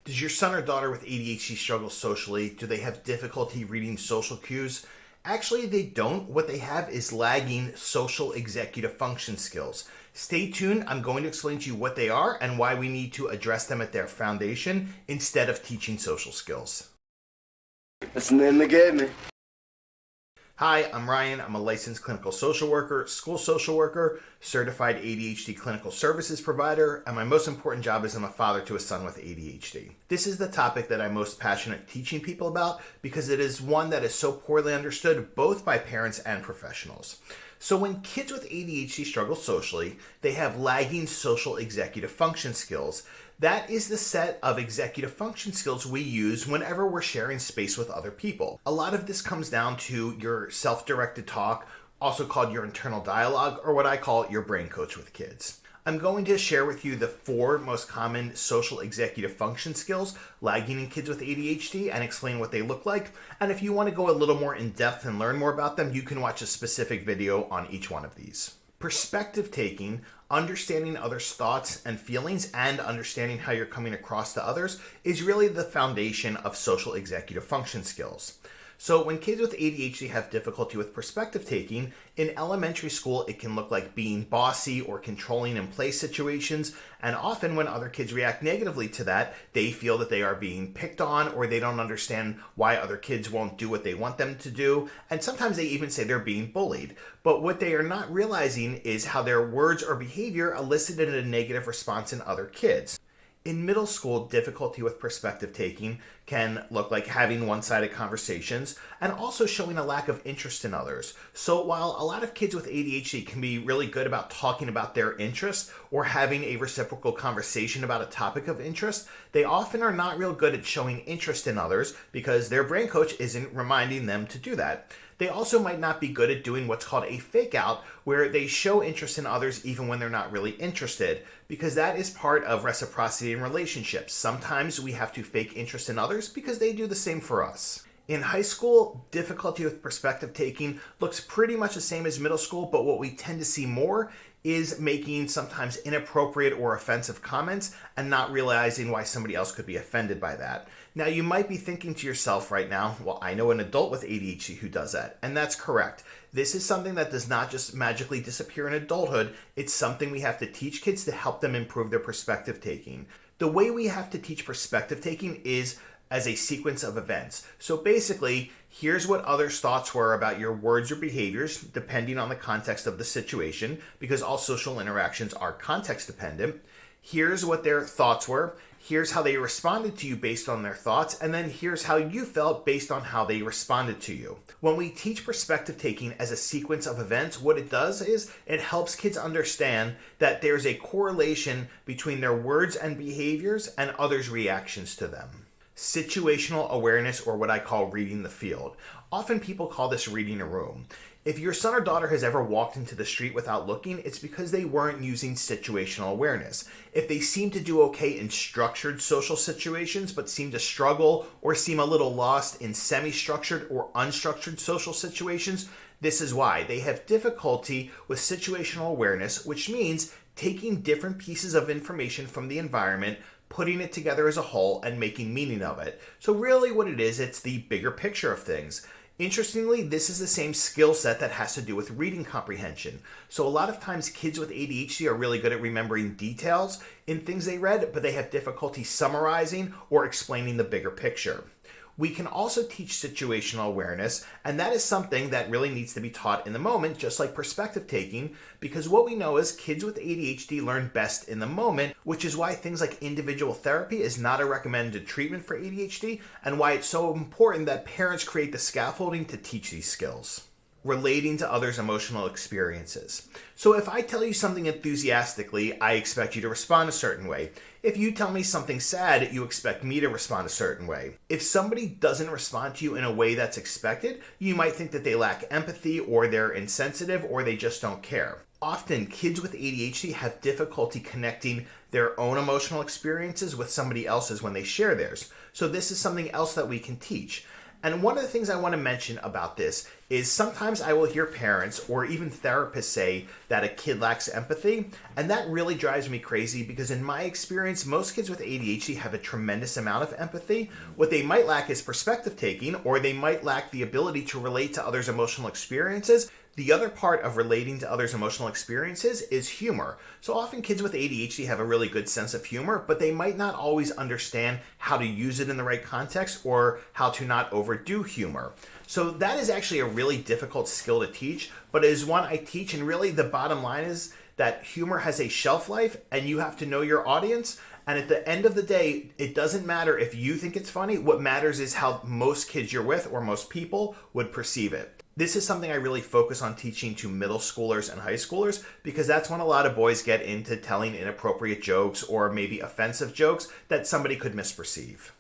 Does your son or daughter with ADHD struggle socially? Do they have difficulty reading social cues? Actually, they don't. What they have is lagging social executive function skills. Stay tuned. I'm going to explain to you what they are and why we need to address them at their foundation instead of teaching social skills. That's the name they gave me. Hi, I'm Ryan. I'm a licensed clinical social worker, school social worker, certified ADHD clinical services provider, and my most important job is I'm a father to a son with ADHD. This is the topic that I'm most passionate teaching people about because it is one that is so poorly understood both by parents and professionals. So when kids with ADHD struggle socially, they have lagging social executive function skills. That is the set of executive function skills we use whenever we're sharing space with other people. A lot of this comes down to your self-directed talk, also called your internal dialogue, or what I call your brain coach with kids. I'm going to share with you the 4 most common social executive function skills lagging in kids with ADHD and explain what they look like. And if you want to go a little more in depth and learn more about them, you can watch a specific video on each one of these. Perspective taking, understanding others' thoughts and feelings, and understanding how you're coming across to others is really the foundation of social executive function skills. So when kids with ADHD have difficulty with perspective taking, in elementary school it can look like being bossy or controlling in play situations, and often when other kids react negatively to that, they feel that they are being picked on or they don't understand why other kids won't do what they want them to do, and sometimes they even say they're being bullied. But what they are not realizing is how their words or behavior elicited a negative response in other kids. In middle school, difficulty with perspective taking can look like having one-sided conversations and also showing a lack of interest in others. So while a lot of kids with ADHD can be really good about talking about their interests or having a reciprocal conversation about a topic of interest, they often are not real good at showing interest in others because their brain coach isn't reminding them to do that. They also might not be good at doing what's called a fake out, where they show interest in others even when they're not really interested, because that is part of reciprocity in relationships. Sometimes we have to fake interest in others because they do the same for us. In high school, difficulty with perspective taking looks pretty much the same as middle school, but what we tend to see more is making sometimes inappropriate or offensive comments and not realizing why somebody else could be offended by that. Now, you might be thinking to yourself right now, well, I know an adult with ADHD who does that, and that's correct. This is something that does not just magically disappear in adulthood. It's something we have to teach kids to help them improve their perspective taking. The way we have to teach perspective taking is as a sequence of events. So basically, here's what others' thoughts were about your words or behaviors, depending on the context of the situation, because all social interactions are context dependent. Here's what their thoughts were. Here's how they responded to you based on their thoughts, and then here's how you felt based on how they responded to you. When we teach perspective taking as a sequence of events, what it does is it helps kids understand that there's a correlation between their words and behaviors and others' reactions to them. Situational awareness, or what I call reading the field. Often people call this reading a room. If your son or daughter has ever walked into the street without looking, it's because they weren't using situational awareness. If they seem to do okay in structured social situations, but seem to struggle or seem a little lost in semi-structured or unstructured social situations, this is why. They have difficulty with situational awareness, which means taking different pieces of information from the environment, putting it together as a whole, and making meaning of it. So really what it is, it's the bigger picture of things. Interestingly, this is the same skill set that has to do with reading comprehension. So a lot of times kids with ADHD are really good at remembering details in things they read, but they have difficulty summarizing or explaining the bigger picture. We can also teach situational awareness, and that is something that really needs to be taught in the moment, just like perspective taking, because what we know is kids with ADHD learn best in the moment, which is why things like individual therapy is not a recommended treatment for ADHD, and why it's so important that parents create the scaffolding to teach these skills. Relating to others' emotional experiences. So if I tell you something enthusiastically, I expect you to respond a certain way. If you tell me something sad, you expect me to respond a certain way. If somebody doesn't respond to you in a way that's expected, you might think that they lack empathy, or they're insensitive, or they just don't care. Often, kids with ADHD have difficulty connecting their own emotional experiences with somebody else's when they share theirs. So this is something else that we can teach. And one of the things I want to mention about this is sometimes I will hear parents or even therapists say that a kid lacks empathy, and that really drives me crazy because in my experience, most kids with ADHD have a tremendous amount of empathy. What they might lack is perspective taking, or they might lack the ability to relate to others' emotional experiences. The other part of relating to others' emotional experiences is humor. So often kids with ADHD have a really good sense of humor, but they might not always understand how to use it in the right context or how to not overdo humor. So that is actually a really difficult skill to teach, but it is one I teach, and really the bottom line is that humor has a shelf life and you have to know your audience. And at the end of the day, it doesn't matter if you think it's funny. What matters is how most kids you're with or most people would perceive it. This is something I really focus on teaching to middle schoolers and high schoolers because that's when a lot of boys get into telling inappropriate jokes or maybe offensive jokes that somebody could misperceive.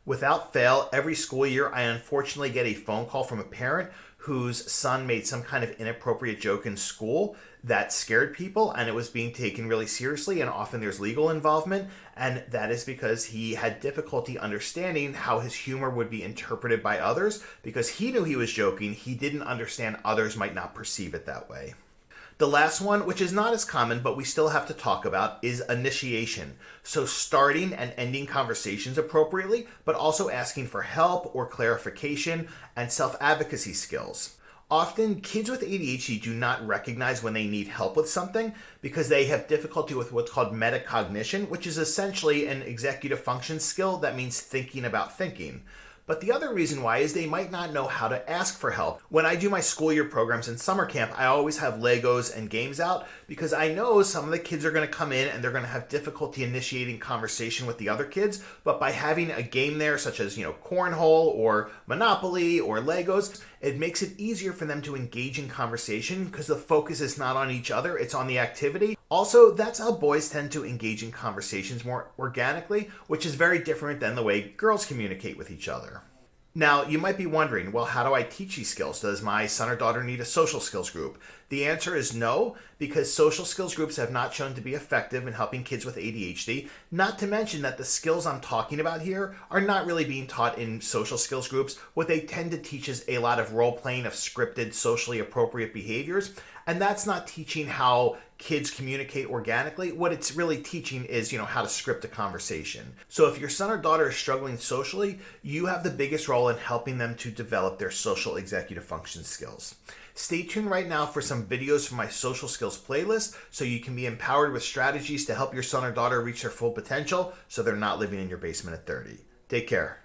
Without fail, every school year I unfortunately get a phone call from a parent whose son made some kind of inappropriate joke in school that scared people, and it was being taken really seriously, and often there's legal involvement, and that is because he had difficulty understanding how his humor would be interpreted by others. Because he knew he was joking, he didn't understand others might not perceive it that way. The last one, which is not as common, but we still have to talk about, is initiation. So starting and ending conversations appropriately, but also asking for help or clarification and self-advocacy skills. Often, kids with ADHD do not recognize when they need help with something because they have difficulty with what's called metacognition, which is essentially an executive function skill that means thinking about thinking. But the other reason why is they might not know how to ask for help. When I do my school year programs in summer camp, I always have Legos and games out because I know some of the kids are going to come in and they're going to have difficulty initiating conversation with the other kids. But by having a game there, such as, cornhole or Monopoly or Legos, it makes it easier for them to engage in conversation because the focus is not on each other, it's on the activity. Also, that's how boys tend to engage in conversations more organically, which is very different than the way girls communicate with each other. Now, you might be wondering, well, how do I teach these skills? Does my son or daughter need a social skills group? The answer is no, because social skills groups have not shown to be effective in helping kids with ADHD, not to mention that the skills I'm talking about here are not really being taught in social skills groups. What they tend to teach is a lot of role-playing of scripted, socially appropriate behaviors, and that's not teaching how kids communicate organically. What it's really teaching is, how to script a conversation. So if your son or daughter is struggling socially, you have the biggest role in helping them to develop their social executive function skills. Stay tuned right now for some videos from my social skills playlist so you can be empowered with strategies to help your son or daughter reach their full potential so they're not living in your basement at 30. Take care.